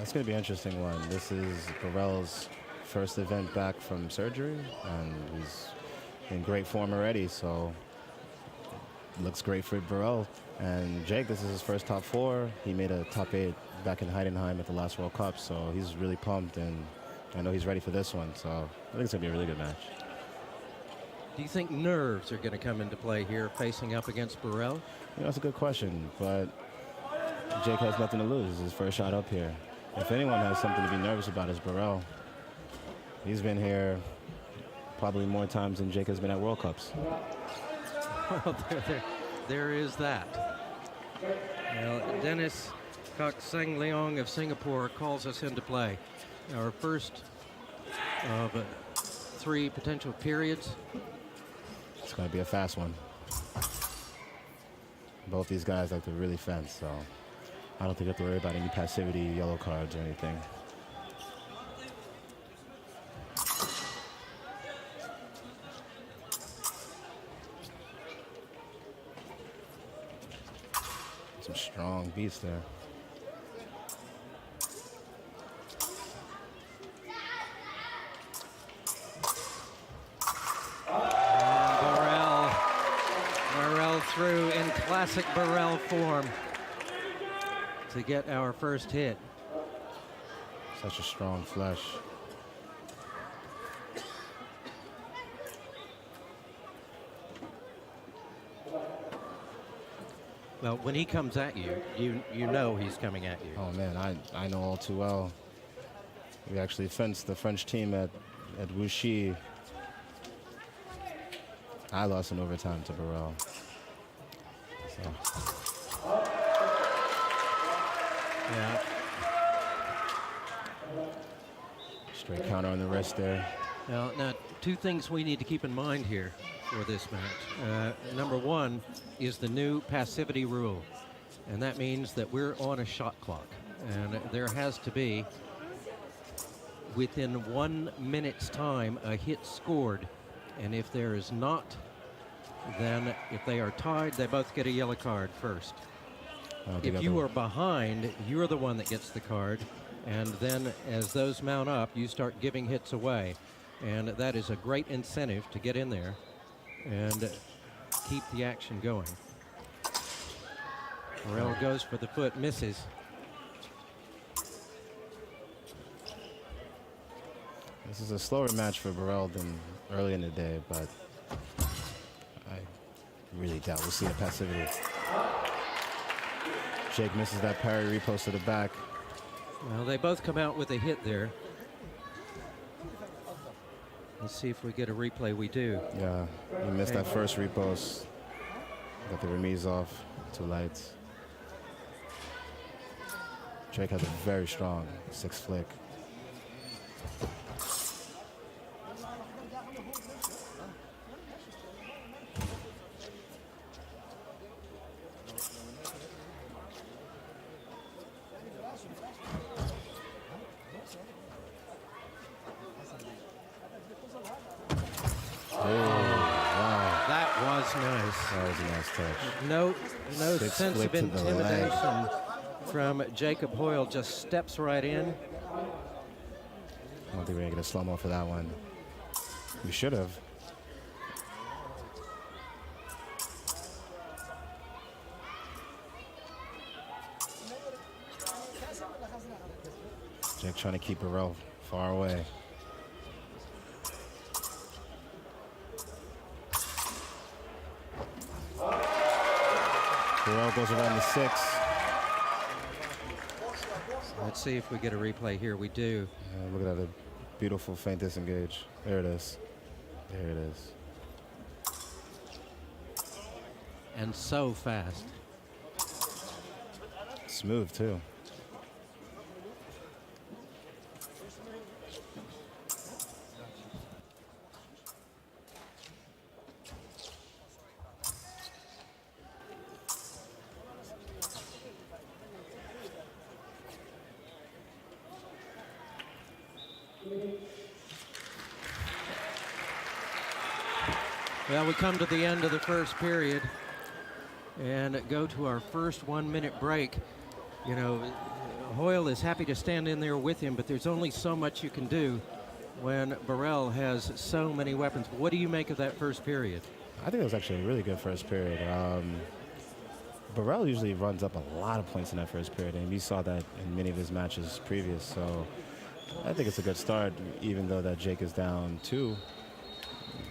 That's going to be an interesting one. This is Borel's first event back from surgery, and he's in great form already, so looks great for Borel. And Jake, this is his first top 4. He made a top 8 back in Heidenheim at the last World Cup, so he's really pumped, and I know he's ready for this one, so I think it's going to be a really good match. Do you think nerves are going to come into play here facing up against Borel? That's a good question, but Jake has nothing to lose. It's his first shot up here. If anyone has something to be nervous about, it's Borel. He's been here probably more times than Jake has been at World Cups. Well, there is that. Well, Dennis Kok Seng Leong of Singapore calls us into play. Our first of 3 potential periods. It's going to be a fast one. Both these guys like to really fence, so I don't think you have to worry about any passivity, yellow cards, or anything. Some strong beats there. Borel through in classic Borel form to get our first hit. Such a strong flush. Well, when he comes at you, you know he's coming at you. Oh man, I know all too well. We actually fenced the French team at Wuxi. I lost in overtime to Borel. So. Yeah. Straight counter on the wrist there. Now, 2 things we need to keep in mind here for this match. Number 1 is the new passivity rule, and that means that we're on a shot clock, and there has to be, within 1 minute's time, a hit scored, and if there is not, then if they are tied, they both get a yellow card first. If you are behind, you're the one that gets the card, and then as those mount up, you start giving hits away, and that is a great incentive to get in there and keep the action going. Borel goes for the foot, misses. This is a slower match for Borel than early in the day, but I really doubt we'll see the passivity. Jake misses that parry repost to the back. Well, they both come out with a hit there. Let's see if we get a replay. We do. Yeah, he missed that first repost. Got the remise off, 2 lights. Jake has a very strong 6 flick. That was a nice touch. No sense of intimidation from Jacob Hoyle. Just steps right in. I don't think we're going to get a slow-mo for that one. We should have. Jake trying to keep Borel far away. Borel goes around the 6. Let's see if we get a replay here. We do. Look at that, a beautiful feint disengage. There it is. There it is. And so fast. Smooth, too. Well, we come to the end of the first period and go to our first 1 minute break. You know, Hoyle is happy to stand in there with him, but there's only so much you can do when Borel has so many weapons. What do you make of that first period? I think it was actually a really good first period. Borel usually runs up a lot of points in that first period, and we saw that in many of his matches previous. So I think it's a good start, even though that Jake is down 2.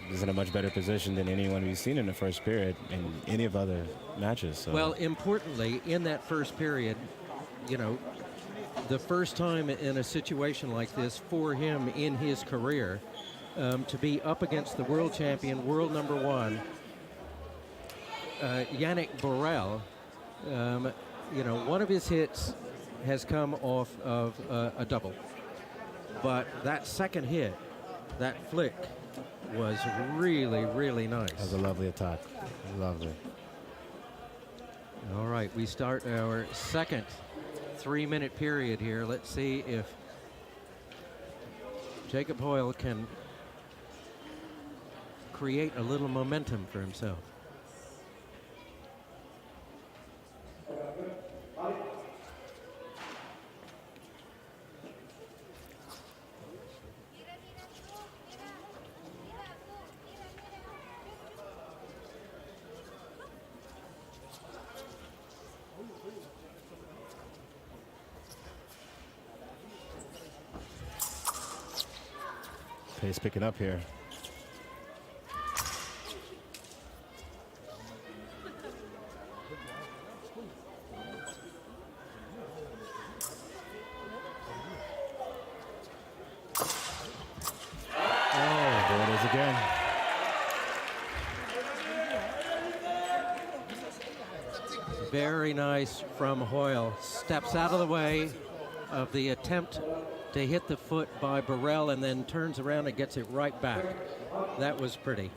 He's in a much better position than anyone we've seen in the first period in any of other matches. So. Well, importantly, in that first period, you know, the first time in a situation like this for him in his career, to be up against the world champion, world number 1, Yannick Borel, you know, one of his hits has come off of a double. But that second hit, that flick, was really, really nice. That was a lovely attack. Lovely. All right, we start our second 3-minute period here. Let's see if Jacob Hoyle can create a little momentum for himself. Pace picking up here. Oh, there it is again. Very nice from Hoyle. Steps out of the way of the attempt to hit the foot by Borel and then turns around and gets it right back. That was pretty.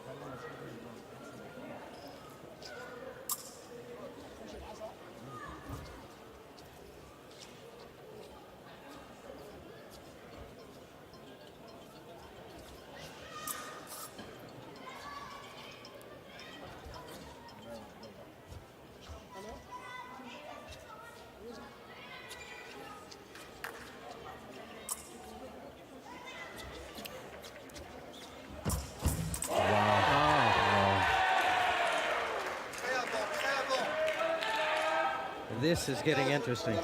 This is getting interesting.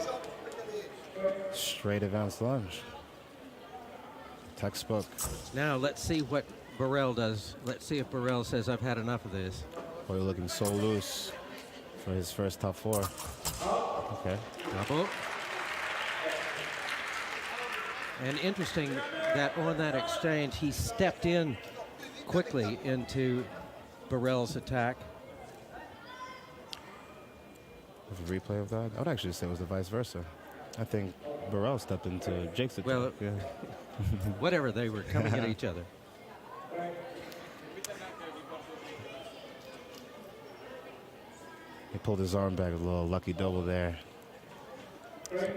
Straight advanced lunge. Textbook. Now let's see what Borel does. Let's see if Borel says, I've had enough of this. Boy, looking so loose for his first top 4. Okay. Double. And interesting that on that exchange, he stepped in quickly into Borel's attack. A replay of that? I would actually say it was the vice versa. I think Borel stepped into Jake's attack. Well, yeah. Whatever, they were coming at each other. He pulled his arm back, a little lucky double there. I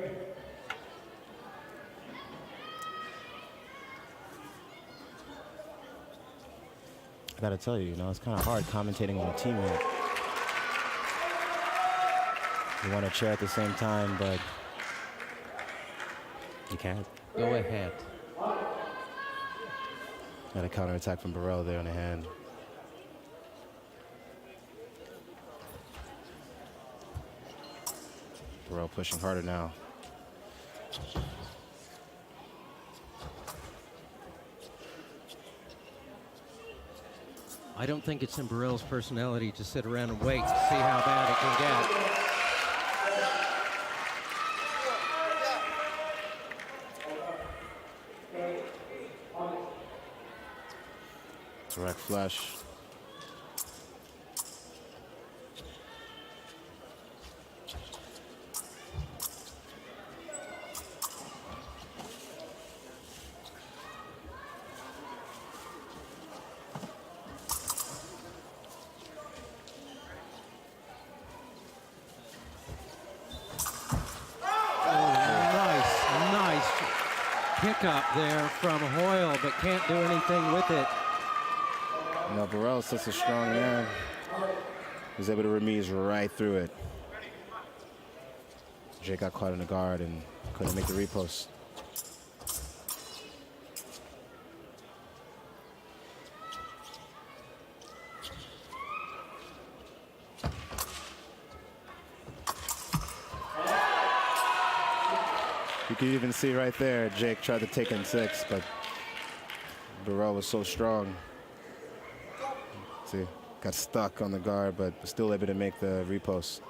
gotta tell you, it's kind of hard commentating on a teammate. You want to cheer at the same time, but you can't. Go ahead. Got a counterattack from Borel there on the hand. Borel pushing harder now. I don't think it's in Borel's personality to sit around and wait to see how bad it can get. Direct flush. Up there from Hoyle, but can't do anything with it. Borel's such a strong man. He's able to remise right through it. Jake got caught in the guard and Couldn't make the repost. You can even see right there, Jake tried to take in 6, but Borel was so strong. See, got stuck on the guard, but still able to make the repost.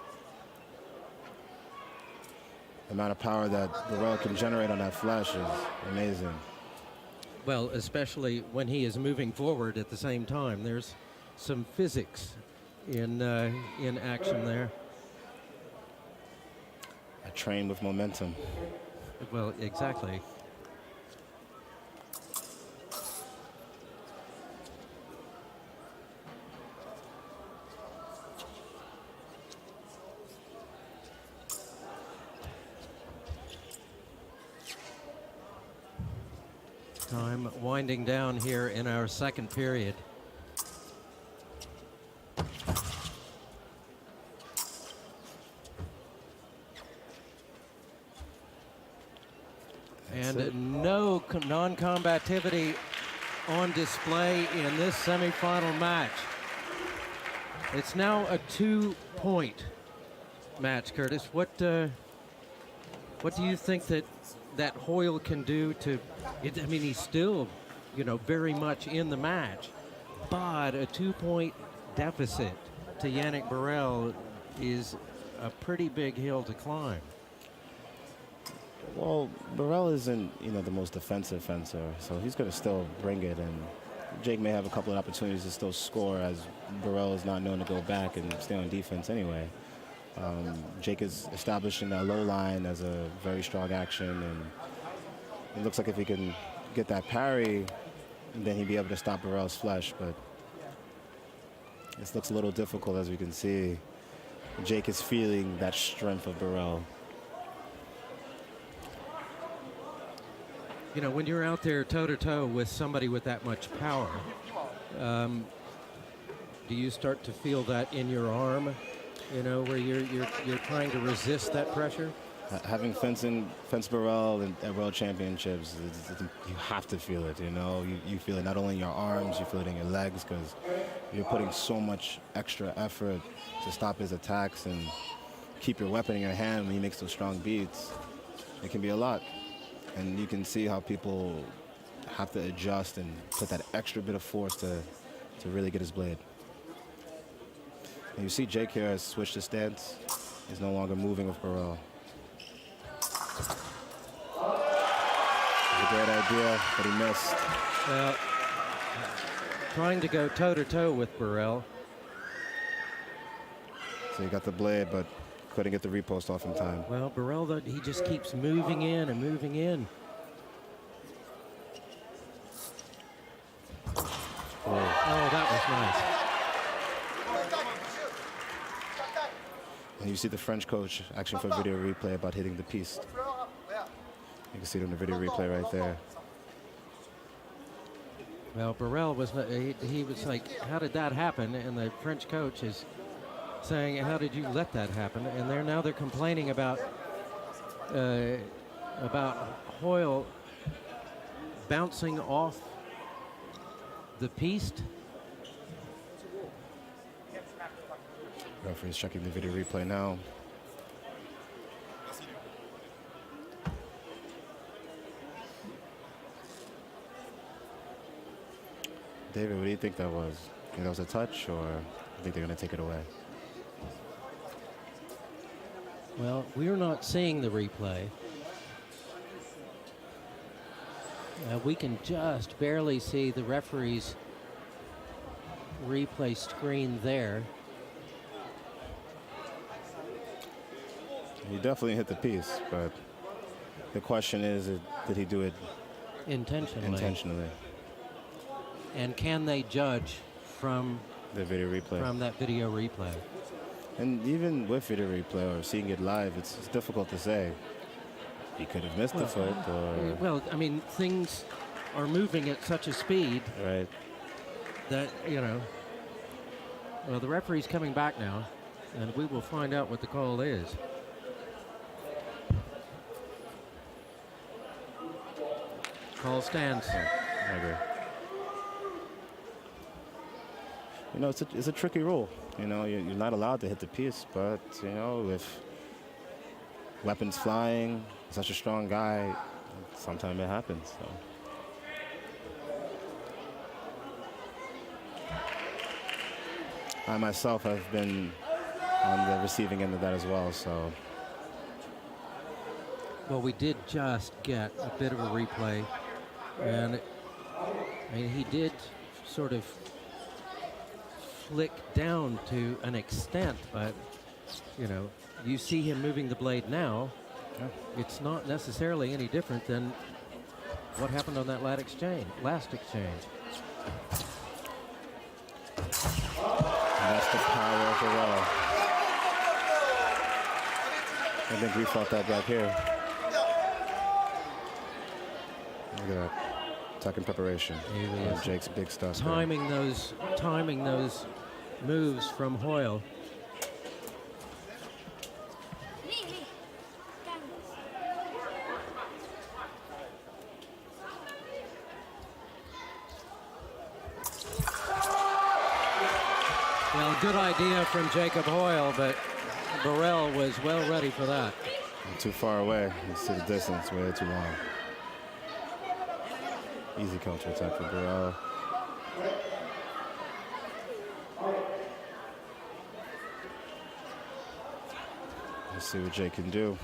The amount of power that Borel can generate on that flash is amazing. Well, especially when he is moving forward at the same time. There's some physics in action there. I train with momentum. Well, exactly. Time winding down here in our second period. And no non-combativity on display in this semifinal match. It's now a 2-point match, Curtis. What do you think that Hoyle can do to? I mean, he's still, very much in the match, but a 2-point deficit to Yannick Borel is a pretty big hill to climb. Well, Borel isn't, the most defensive fencer, so he's going to still bring it, and Jake may have a couple of opportunities to still score, as Borel is not known to go back and stay on defense anyway. Jake is establishing that low line as a very strong action, and it looks like if he can get that parry, then he'd be able to stop Borel's flush, but this looks a little difficult, as we can see. Jake is feeling that strength of Borel. When you're out there toe-to-toe with somebody with that much power, do you start to feel that in your arm, where you're trying to resist that pressure? Having fenced Borel at World Championships, you have to feel it, You feel it not only in your arms, you feel it in your legs, because you're putting so much extra effort to stop his attacks and keep your weapon in your hand when he makes those strong beats. It can be a lot. And you can see how people have to adjust and put that extra bit of force to really get his blade. And you see Jake here has switched his stance. He's no longer moving with Borel. It was a great idea, but he missed. Well, trying to go toe-to-toe with Borel. So he got the blade, but couldn't get the repost off in time. Well, Borel, though, he just keeps moving in and moving in. Oh, that was nice. And you see the French coach asking for a video replay about hitting the piece. You can see it in the video replay right there. Well, Borel was, he was like, how did that happen? And the French coach is saying, how did you let that happen? And they're complaining about Hoyle bouncing off the piste. Referee's checking the video replay now. David, what do you think that was? Think that was a touch, or you think they're going to take it away? Well, we're not seeing the replay. We can just barely see the referee's replay screen there. He definitely hit the piece, but the question is, did he do it intentionally? And can they judge from the video replay? From that video replay. And even with video replay or seeing it live, it's difficult to say. He could have missed the foot, or... Well, I mean, things are moving at such a speed... Right. ...that, Well, the referee's coming back now, and we will find out what the call is. Call stands. I agree. You know, it's a tricky rule. You know, you're not allowed to hit the piece, but, you know, with weapons flying, such a strong guy, sometimes it happens. So. I myself have been on the receiving end of that as well, so. Well, we did just get a bit of a replay, and I mean, he did sort of flick down to an extent, but, you know, you see him moving the blade now. Yeah. It's not necessarily any different than what happened on that last exchange. And that's the power of Borel. I think we fought that back here. Look at that. Attack and preparation. Jake's big stuff. Timing those moves from Hoyle. Well, good idea from Jacob Hoyle, but Borel was well ready for that. Too far away. You see the distance, way too long. Easy counter attack for Borel. Let's see what Jake can do.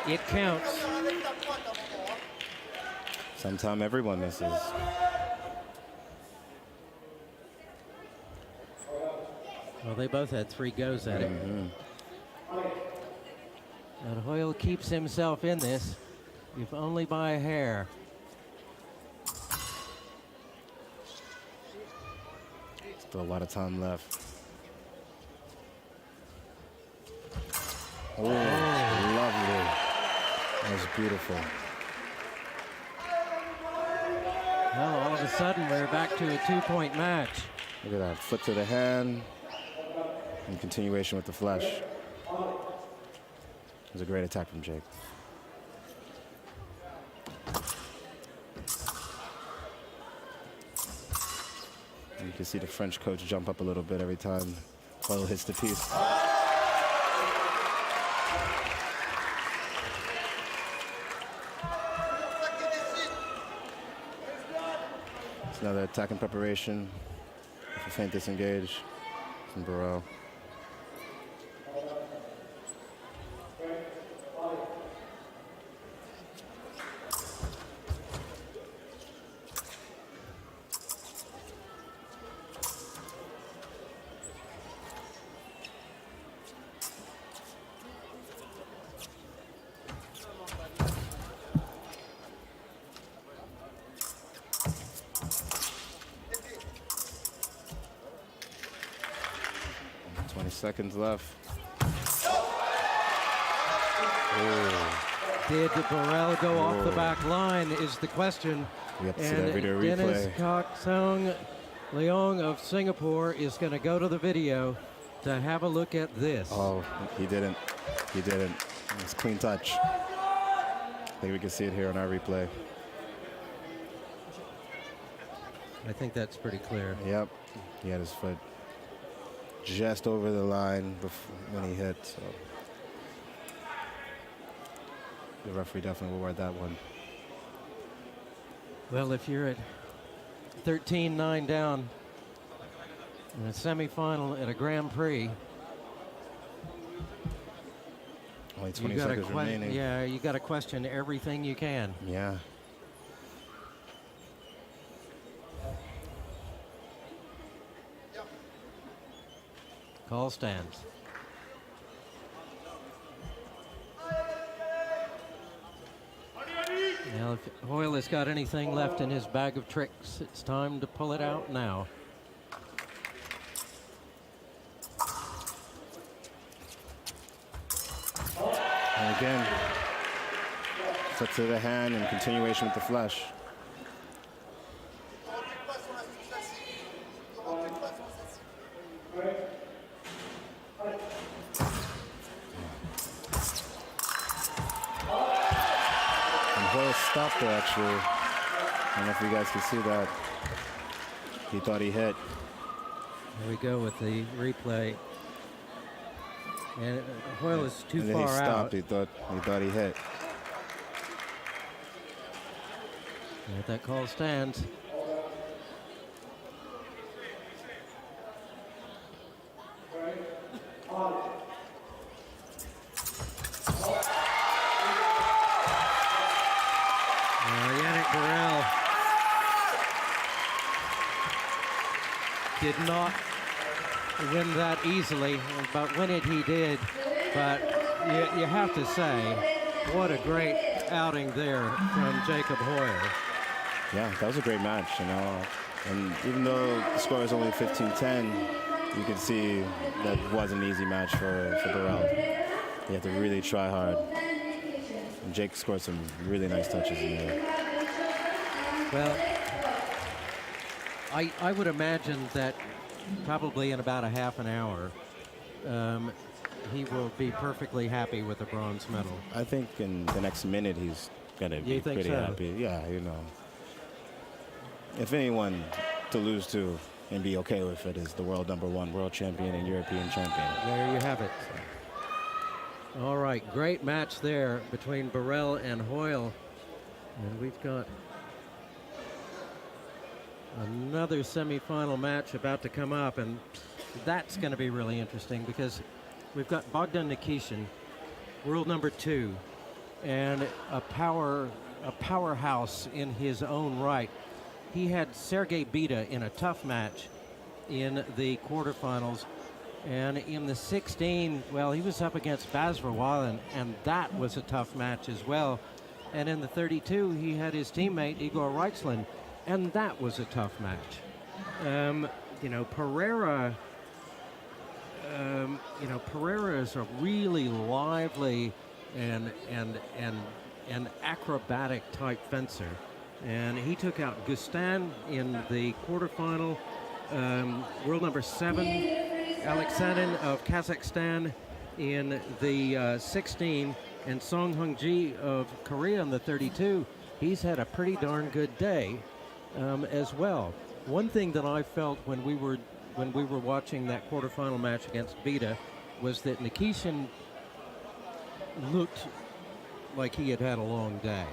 It counts. Sometimes everyone misses. Well, they both had 3 goes at it. And Hoyle keeps himself in this, if only by a hair. Still a lot of time left. Oh, lovely. That was beautiful. Well, all of a sudden, we're back to a 2-point match. Look at that. Flip to the hand. And continuation with the flesh. It was a great attack from Jake. And you can see the French coach jump up a little bit every time Hoyle hits the piece. Another attack and preparation with a feint disengage from Borel. Seconds left. Oh. Did Borel go off the back line is the question. We have to see that video Dennis replay. Kok Song Leong of Singapore is going to go to the video to have a look at this. Oh, he didn't. He didn't. It's clean touch. I think we can see it here on our replay. I think that's pretty clear. Yep. He had his foot just over the line before, when he hit. So the referee definitely will award that one. Well, if you're at 13-9 down in a semifinal at a Grand Prix, only 20 seconds remaining. Yeah, you got to question everything you can. Yeah. Call stands. Now, if Hoyle has got anything left in his bag of tricks, it's time to pull it out now. And again, foot to the hand and continuation with the flush. And Hoyle stopped there, actually. I don't know if you guys can see that. He thought he hit. Here we go with the replay. And Hoyle is too and then far he stopped. out. He thought he hit. And that call stands. Yannick Borel did not win that easily, but win it he did. But you have to say, what a great outing there from Jacob Hoyle. Yeah, that was a great match, you know. And even though the score is only 15-10, you can see that was an easy match for Borel. You have to really try hard. And Jake scored some really nice touches in there. Well, I would imagine that probably in about a half an hour, he will be perfectly happy with a bronze medal. I think in the next minute he's going to be pretty happy. Yeah, you know. If anyone to lose to and be okay with it is the world #1 world champion and European champion. There you have it. All right, great match there between Borel and Hoyle. And we've got another semifinal match about to come up, and that's going to be really interesting because we've got Bogdan Nikishin, world #2, and a powerhouse in his own right. He had Sergei Bita in a tough match in the quarterfinals, and in the 16, well, he was up against Bazrawal, and that was a tough match as well. And in the 32, he had his teammate Igor Reitzlin, and that was a tough match. You know, Pereira. Pereira is a really lively and acrobatic type fencer, and he took out Gustin in the quarterfinal. World #7, Alexanin of Kazakhstan in the 16, and Song Hung-ji of Korea in the 32. He's had a pretty darn good day as well. One thing that I felt when we were watching that quarterfinal match against Bita was that Nikishin looked like he had had a long day.